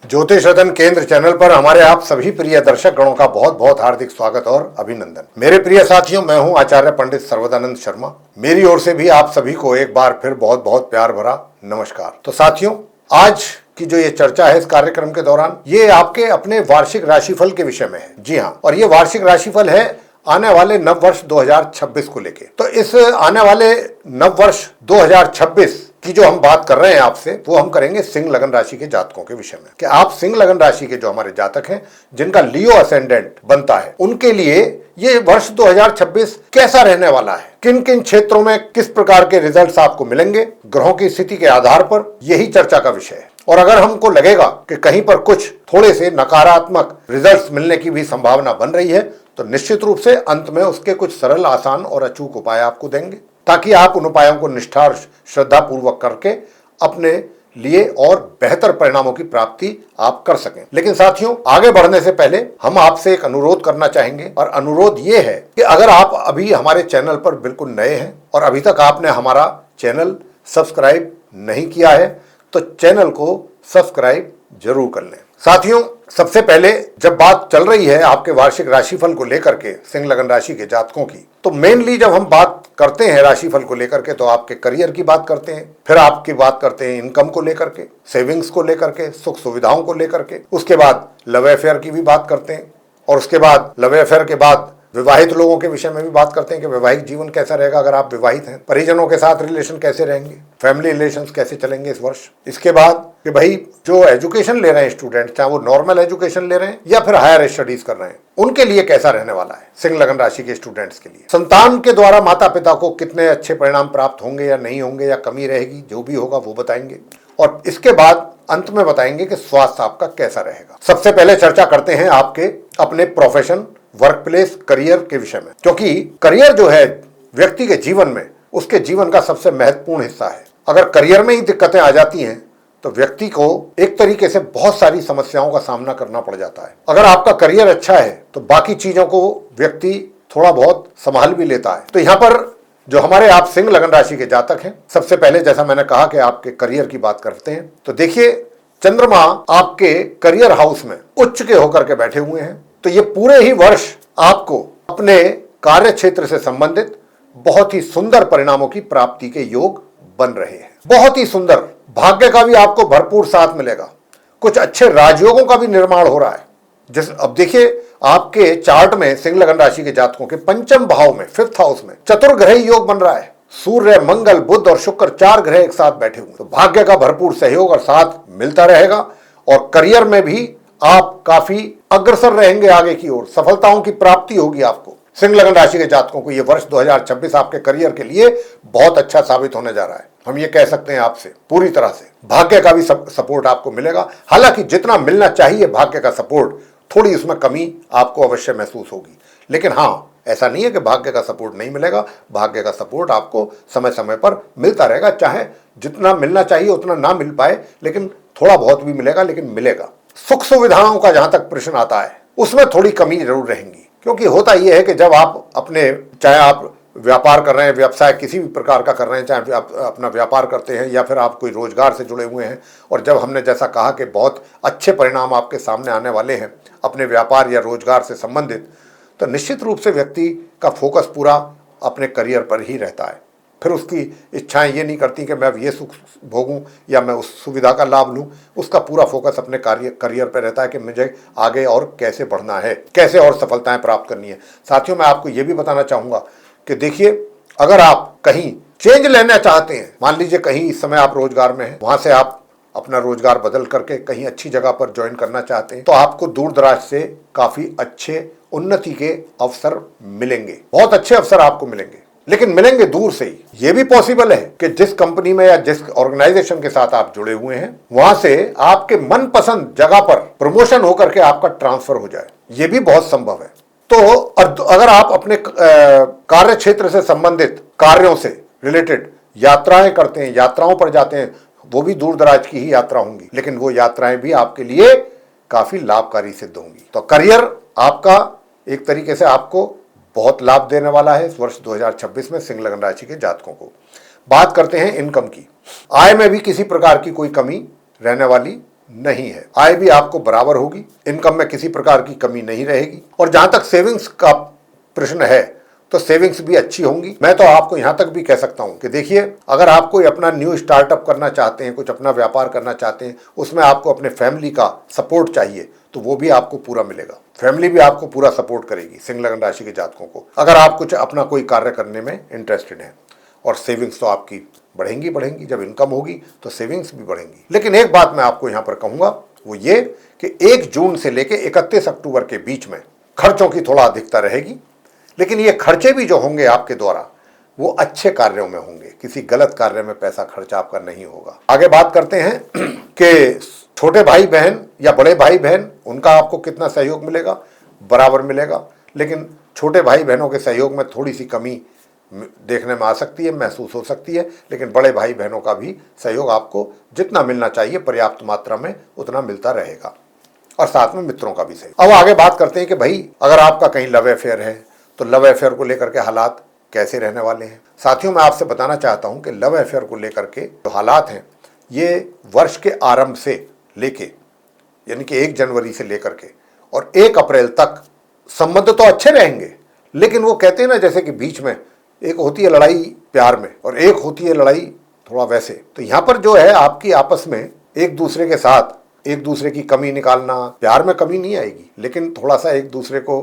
ज्योतिष रतन केंद्र चैनल पर हमारे आप सभी प्रिय दर्शक गणों का बहुत बहुत हार्दिक स्वागत और अभिनंदन। मेरे प्रिय साथियों, मैं हूं आचार्य पंडित सर्वदानंद शर्मा। मेरी ओर से भी आप सभी को एक बार फिर बहुत बहुत प्यार भरा नमस्कार। तो साथियों, आज की जो ये चर्चा है इस कार्यक्रम के दौरान, ये आपके अपने वार्षिक राशिफल के विषय में है। जी हाँ, और ये वार्षिक राशिफल है आने वाले नव वर्ष 2026 को लेके। तो इस आने वाले नव वर्ष 2026 की जो हम बात कर रहे हैं आपसे, वो हम करेंगे सिंह लगन राशि के जातकों के विषय में। कि आप सिंह लगन राशि के जो हमारे जातक हैं, जिनका लियो असेंडेंट बनता है, उनके लिए ये वर्ष 2026 कैसा रहने वाला है, किन किन क्षेत्रों में किस प्रकार के रिजल्ट्स आपको मिलेंगे, ग्रहों की स्थिति के आधार पर, यही चर्चा का विषय है। और अगर हमको लगेगा कि कहीं पर कुछ थोड़े से नकारात्मक रिजल्ट्स मिलने की भी संभावना बन रही है, तो निश्चित रूप से अंत में उसके कुछ सरल, आसान और अचूक उपाय आपको देंगे, ताकि आप उन उपायों को निष्ठा और श्रद्धा पूर्वक करके अपने लिए और बेहतर परिणामों की प्राप्ति आप कर सकें। लेकिन साथियों, आगे बढ़ने से पहले हम आपसे एक अनुरोध करना चाहेंगे, और अनुरोध ये है कि अगर आप अभी हमारे चैनल पर बिल्कुल नए हैं और अभी तक आपने हमारा चैनल सब्सक्राइब नहीं किया है, तो चैनल को सब्सक्राइब जरूर कर लें। साथियों, सबसे पहले जब बात चल रही है आपके वार्षिक राशिफल को लेकर के सिंह लगन राशि के जातकों की, तो मेनली जब हम बात करते हैं राशिफल को लेकर के, तो आपके करियर की बात करते हैं, फिर आपकी बात करते हैं इनकम को लेकर के, सेविंग्स को लेकर के, सुख सुविधाओं को लेकर के, उसके बाद लव अफेयर की भी बात करते हैं, और उसके बाद लव अफेयर के बाद विवाहित लोगों के विषय में भी बात करते हैं कि वैवाहिक जीवन कैसा रहेगा अगर आप विवाहित हैं, परिजनों के साथ रिलेशन कैसे रहेंगे, फैमिली रिलेशंस कैसे चलेंगे इस वर्ष। इसके बाद कि भाई जो एजुकेशन ले रहे हैं स्टूडेंट, चाहे वो नॉर्मल एजुकेशन ले रहे हैं या फिर हायर स्टडीज कर रहे हैं, उनके लिए कैसा रहने वाला है सिंह लगन राशि के स्टूडेंट्स के लिए। संतान के द्वारा माता पिता को कितने अच्छे परिणाम प्राप्त होंगे या नहीं होंगे, या कमी रहेगी, जो भी होगा वो बताएंगे। और इसके बाद अंत में बताएंगे कि स्वास्थ्य आपका कैसा रहेगा। सबसे पहले चर्चा करते हैं आपके अपने प्रोफेशन, वर्क प्लेस, करियर के विषय में, क्योंकि करियर जो है व्यक्ति के जीवन में, उसके जीवन का सबसे महत्वपूर्ण हिस्सा है। अगर करियर में ही दिक्कतें आ जाती हैं तो व्यक्ति को एक तरीके से बहुत सारी समस्याओं का सामना करना पड़ जाता है। अगर आपका करियर अच्छा है तो बाकी चीजों को व्यक्ति थोड़ा बहुत संभाल भी लेता है। तो यहाँ पर जो हमारे आप सिंह लगन राशि के जातक हैं, सबसे पहले जैसा मैंने कहा कि आपके करियर की बात करते हैं, तो देखिए चंद्रमा आपके करियर हाउस में उच्च के होकर के बैठे हुए हैं। तो ये पूरे ही वर्ष आपको अपने कार्य क्षेत्र से संबंधित बहुत ही सुंदर परिणामों की प्राप्ति के योग बन रहे हैं। बहुत ही सुंदर, भाग्य का भी आपको भरपूर साथ मिलेगा। कुछ अच्छे राजयोगों का भी निर्माण हो रहा है। अब देखिए आपके चार्ट में सिंह लगन राशि के जातकों के पंचम भाव में, 5th हाउस में चतुर्ग्रही योग बन रहा है। सूर्य, मंगल, बुध और शुक्र, 4 ग्रह एक साथ बैठे हुए। तो भाग्य का भरपूर सहयोग और साथ मिलता रहेगा, और करियर में भी आप काफी अग्रसर रहेंगे, आगे की ओर सफलताओं की प्राप्ति होगी आपको। सिंह लगन राशि के जातकों को यह वर्ष 2026 आपके करियर के लिए बहुत अच्छा साबित होने जा रहा है। हम ये कह सकते हैं आपसे पूरी तरह से भाग्य का भी सपोर्ट आपको मिलेगा। हालांकि जितना मिलना चाहिए भाग्य का सपोर्ट, थोड़ी उसमें कमी आपको अवश्य महसूस होगी। लेकिन हाँ, ऐसा नहीं है कि भाग्य का सपोर्ट नहीं मिलेगा। भाग्य का सपोर्ट आपको समय समय पर मिलता रहेगा, चाहे जितना मिलना चाहिए उतना ना मिल पाए, लेकिन थोड़ा बहुत भी मिलेगा, लेकिन मिलेगा। सुख सुविधाओं का जहां तक प्रश्न आता है, उसमें थोड़ी कमी जरूर रहेंगी, क्योंकि होता यह है कि जब आप अपने, चाहे आप व्यापार कर रहे हैं, व्यवसाय किसी भी प्रकार का कर रहे हैं, चाहे आप अपना व्यापार करते हैं या फिर आप कोई रोजगार से जुड़े हुए हैं, और जब हमने जैसा कहा कि बहुत अच्छे परिणाम आपके सामने आने वाले हैं अपने व्यापार या रोजगार से संबंधित, तो निश्चित रूप से व्यक्ति का फोकस पूरा अपने करियर पर ही रहता है। फिर उसकी इच्छाएं ये नहीं करती कि मैं ये सुख भोगूं या मैं उस सुविधा का लाभ लूं। उसका पूरा फोकस अपने करियर पर रहता है कि मुझे आगे और कैसे बढ़ना है, कैसे और सफलताएं प्राप्त करनी है। साथियों, मैं आपको ये भी बताना चाहूँगा कि देखिए, अगर आप कहीं चेंज लेना चाहते हैं, मान लीजिए कहीं इस समय आप रोजगार में हैं, वहाँ से आप अपना रोजगार बदल करके कहीं अच्छी जगह पर ज्वाइन करना चाहते हैं, तो आपको दूर दराज से काफ़ी अच्छे उन्नति के अवसर मिलेंगे। बहुत अच्छे अवसर आपको मिलेंगे, लेकिन मिलेंगे दूर से ही। यह भी पॉसिबल है कि जिस कंपनी में या जिस ऑर्गेनाइजेशन के साथ आप जुड़े हुए हैं, वहां से आपके मनपसंद जगह पर प्रमोशन होकर के आपका ट्रांसफर हो जाए। यह भी बहुत संभव है। तो अगर आप अपने कार्य क्षेत्र से संबंधित कार्यों से रिलेटेड यात्राएं करते हैं, यात्राओं पर जाते हैं, वो भी दूर दराज की ही यात्रा होंगी, लेकिन वो यात्राएं भी आपके लिए काफी लाभकारी सिद्ध होंगी। तो करियर आपका एक तरीके से आपको बहुत लाभ देने वाला है इस वर्ष 2026 में सिंह लगन राशि के जातकों को। बात करते हैं इनकम की। आय में भी किसी प्रकार की कोई कमी रहने वाली नहीं है। आय भी आपको बराबर होगी, इनकम में किसी प्रकार की कमी नहीं रहेगी। और जहां तक सेविंग्स का प्रश्न है तो सेविंग्स भी अच्छी होंगी। मैं तो आपको यहां तक भी कह सकता हूं कि देखिए, अगर आप कोई अपना न्यू स्टार्टअप करना चाहते हैं, कुछ अपना व्यापार करना चाहते हैं, उसमें आपको अपने फैमिली का सपोर्ट चाहिए, तो वो भी आपको पूरा मिलेगा। फैमिली भी आपको पूरा सपोर्ट करेगी सिंह लगन राशि के जातकों को, अगर आप कुछ अपना कोई कार्य करने में इंटरेस्टेड हैं। और सेविंग्स तो आपकी बढ़ेंगी बढ़ेंगी, जब इनकम होगी तो सेविंग्स भी बढ़ेंगी। लेकिन एक बात मैं आपको यहां पर कहूंगा, वो ये कि 1 जून से लेकर 31 अक्टूबर के बीच में खर्चों की थोड़ा अधिकता रहेगी। लेकिन ये खर्चे भी जो होंगे आपके द्वारा, वो अच्छे कार्यों में होंगे, किसी गलत कार्य में पैसा खर्च आपका नहीं होगा। आगे बात करते हैं कि छोटे भाई बहन या बड़े भाई बहन, उनका आपको कितना सहयोग मिलेगा? बराबर मिलेगा। लेकिन छोटे भाई बहनों के सहयोग में थोड़ी सी कमी देखने में आ सकती है, महसूस हो सकती है। लेकिन बड़े भाई बहनों का भी सहयोग आपको जितना मिलना चाहिए पर्याप्त मात्रा में उतना मिलता रहेगा। और साथ में मित्रों का भी सहयोग। अब आगे बात करते हैं कि भाई, अगर आपका कहीं लव अफेयर है तो लव अफेयर को लेकर के हालात कैसे रहने वाले हैं। साथियों, मैं आपसे बताना चाहता हूं कि लव अफेयर को लेकर के जो हालात हैं, ये वर्ष के आरंभ से लेके, यानी कि 1 जनवरी से लेकर के और 1 अप्रैल तक संबंध तो अच्छे रहेंगे। लेकिन वो कहते हैं ना, जैसे कि बीच में एक होती है लड़ाई प्यार में और एक होती है लड़ाई थोड़ा वैसे। तो यहां पर जो है आपकी आपस में एक दूसरे के साथ एक दूसरे की कमी निकालना, प्यार में कमी नहीं आएगी, लेकिन थोड़ा सा एक दूसरे को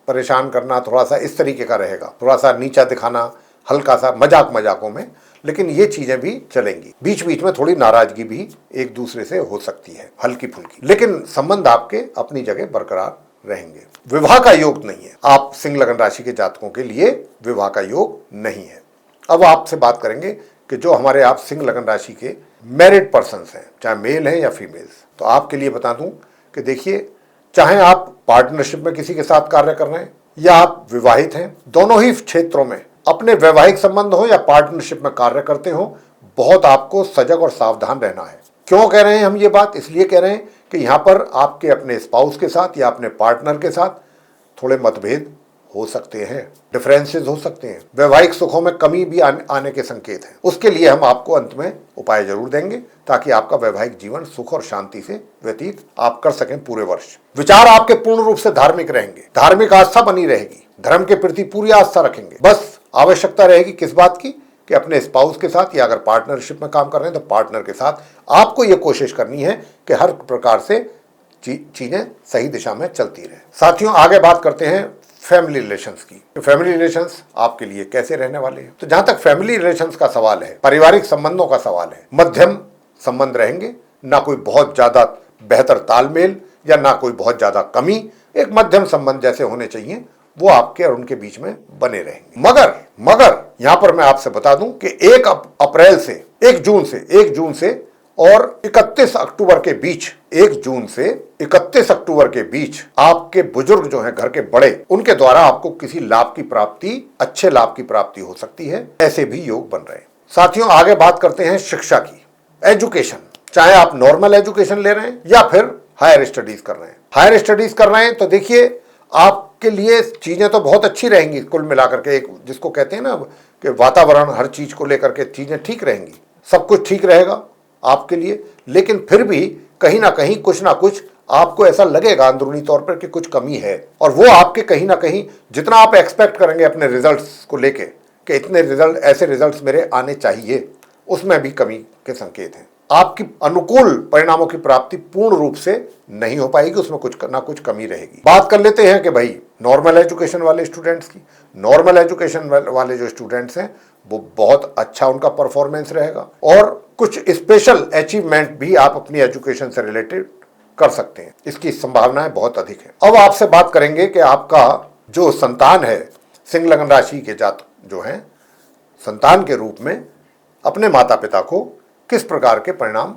परेशान करना, थोड़ा सा इस तरीके का रहेगा, थोड़ा सा नीचा दिखाना, हल्का सा मजाकों में। लेकिन ये चीजें भी चलेंगी। बीच बीच में थोड़ी नाराजगी भी एक दूसरे से हो सकती है, हल्की फुल्की, लेकिन संबंध आपके अपनी जगह बरकरार रहेंगे। विवाह का योग नहीं है आप सिंह लगन राशि के जातकों के लिए, विवाह का योग नहीं है। अब आपसे बात करेंगे कि जो हमारे आप सिंह लगन राशि के मैरिड पर्सन्स हैं, चाहे मेल हैं या फीमेल्स, तो आपके लिए बता दूं कि देखिए, चाहे आप पार्टनरशिप में किसी के साथ कार्य कर रहे हैं या आप विवाहित हैं, दोनों ही क्षेत्रों में अपने वैवाहिक संबंध हो या पार्टनरशिप में कार्य करते हो, बहुत आपको सजग और सावधान रहना है। क्यों कह रहे हैं हम ये बात? इसलिए कह रहे हैं कि यहां पर आपके अपने स्पाउस के साथ या अपने पार्टनर के साथ थोड़े मतभेद हो सकते हैं, डिफरेंसेस हो सकते हैं, वैवाहिक सुखों में कमी भी आने के संकेत हैं। उसके लिए हम आपको अंत में उपाय जरूर देंगे ताकि आपका वैवाहिक जीवन सुख और शांति से व्यतीत आप कर सकें पूरे वर्ष। विचार आपके पूर्ण रूप से धार्मिक रहेंगे, धार्मिक आस्था बनी रहेगी, धर्म के प्रति पूरी आस्था रखेंगे। बस आवश्यकता रहेगी किस बात की कि अपने स्पाउस के साथ या अगर पार्टनरशिप में काम कर रहे हैं तो पार्टनर के साथ आपको ये कोशिश करनी है कि हर प्रकार से चीजें सही दिशा में चलती रहे। साथियों, आगे बात करते हैं फैमिली रिलेशंस की। तो फैमिली रिलेशंस आपके लिए कैसे रहने वाले हैं? तो जहां तक फैमिली रिलेशंस का सवाल है, पारिवारिक संबंधों का सवाल है, मध्यम संबंध रहेंगे, ना कोई बहुत ज्यादा बेहतर तालमेल या ना कोई बहुत ज्यादा कमी, एक मध्यम संबंध जैसे होने चाहिए वो आपके और उनके बीच में बने रहेंगे। मगर यहां पर मैं आपसे बता दूं कि 1 अप्रैल से 1 जून से और 31 अक्टूबर के बीच, 1 जून से 31 अक्टूबर के बीच आपके बुजुर्ग जो हैं, घर के बड़े, उनके द्वारा आपको किसी लाभ की प्राप्ति, अच्छे लाभ की प्राप्ति हो सकती है। ऐसे भी योग बन रहे हैं। साथियों, आगे बात करते हैं शिक्षा की, एजुकेशन। चाहे आप नॉर्मल एजुकेशन ले रहे हैं या फिर हायर स्टडीज कर रहे हैं। हायर स्टडीज कर रहे हैं तो देखिए, आपके लिए चीजें तो बहुत अच्छी रहेंगी कुल मिलाकर के। एक जिसको कहते हैं ना कि वातावरण, हर चीज को लेकर के चीजें ठीक रहेंगी, सब कुछ ठीक रहेगा आपके लिए। लेकिन फिर भी कहीं ना कहीं कुछ ना कुछ आपको ऐसा लगेगा अंदरूनी तौर पर कि कुछ कमी है, और वो आपके कहीं ना कहीं जितना आप एक्सपेक्ट करेंगे अपने रिजल्ट्स को लेके कि इतने रिजल्ट, ऐसे रिजल्ट्स मेरे आने चाहिए, उसमें भी कमी के संकेत हैं। आपकी अनुकूल परिणामों की प्राप्ति पूर्ण रूप से नहीं हो पाएगी, उसमें कुछ ना कुछ कमी रहेगी। बात कर लेते हैं कि भाई नॉर्मल एजुकेशन वाले स्टूडेंट्स की। नॉर्मल एजुकेशन वाले जो स्टूडेंट्स हैं वो बहुत अच्छा उनका परफॉर्मेंस रहेगा और कुछ स्पेशल अचीवमेंट भी आप अपनी एजुकेशन से रिलेटेड कर सकते हैं, इसकी संभावनाएं बहुत अधिक है। अब आपसे बात करेंगे कि आपका जो संतान है, सिंह लगन राशि के जातक जो हैं, संतान के रूप में अपने माता पिता को किस प्रकार के परिणाम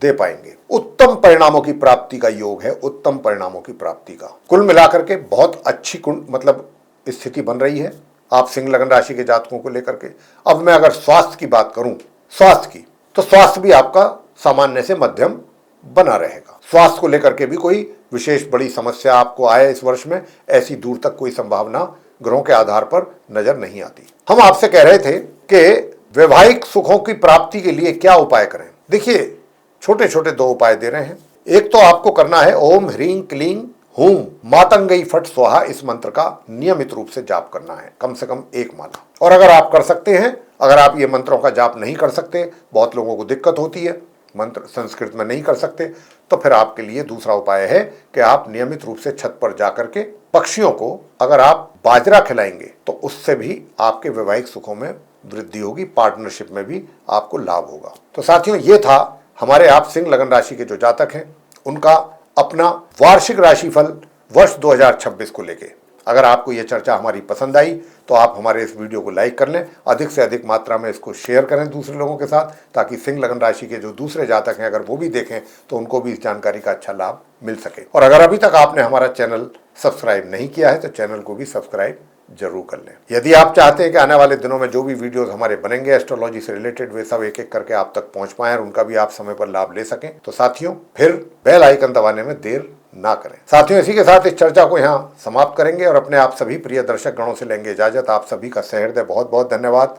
दे पाएंगे। उत्तम परिणामों की प्राप्ति का योग है, उत्तम परिणामों की प्राप्ति का। कुल मिलाकर के बहुत अच्छी मतलब स्थिति बन रही है आप सिंह लगन राशि के जातकों को लेकर के। अब मैं अगर स्वास्थ्य की बात करूं, स्वास्थ्य की, तो स्वास्थ्य भी आपका सामान्य से मध्यम बना रहेगा। स्वास्थ्य को लेकर के भी कोई विशेष बड़ी समस्या आपको आए इस वर्ष में, ऐसी दूर तक कोई संभावना ग्रहों के आधार पर नजर नहीं आती। हम आपसे कह रहे थे कि वैवाहिक सुखों की प्राप्ति के लिए क्या उपाय करें। देखिए, छोटे छोटे 2 उपाय दे रहे हैं। एक तो आपको करना है ओम ह्रीं क्लीं हूं मातंगई फट स्वाहा, इस मंत्र का नियमित रूप से जाप करना है, कम से कम 1 माला। और अगर आप कर सकते हैं, अगर आप ये मंत्रों का जाप नहीं कर सकते, बहुत लोगों को दिक्कत होती है, मंत्र संस्कृत में नहीं कर सकते, तो फिर आपके लिए दूसरा उपाय है कि आप नियमित रूप से छत पर जाकर के पक्षियों को अगर आप बाजरा खिलाएंगे तो उससे भी आपके वैवाहिक सुखों में वृद्धि होगी, पार्टनरशिप में भी आपको लाभ होगा। तो साथियों, ये था हमारे आप सिंह लगन राशि के जो जातक हैं उनका अपना वार्षिक राशिफल वर्ष 2026 को लेके। अगर आपको ये चर्चा हमारी पसंद आई तो आप हमारे इस वीडियो को लाइक कर लें, अधिक से अधिक मात्रा में इसको शेयर करें दूसरे लोगों के साथ, ताकि सिंह लगन राशि के जो दूसरे जातक हैं अगर वो भी देखें तो उनको भी इस जानकारी का अच्छा लाभ मिल सके। और अगर अभी तक आपने हमारा चैनल सब्सक्राइब नहीं किया है तो चैनल को भी सब्सक्राइब जरूर कर लें। यदि आप चाहते हैं कि आने वाले दिनों में जो भी वीडियोस हमारे बनेंगे एस्ट्रोलॉजी से रिलेटेड, वे सब एक एक करके आप तक पहुंच पाएं और उनका भी आप समय पर लाभ ले सकें, तो साथियों फिर बेल आइकन दबाने में देर ना करें। साथियों, इसी के साथ इस चर्चा को यहाँ समाप्त करेंगे और अपने आप सभी प्रिय दर्शक गणों से लेंगे इजाजत। आप सभी का सहृदय बहुत बहुत धन्यवाद।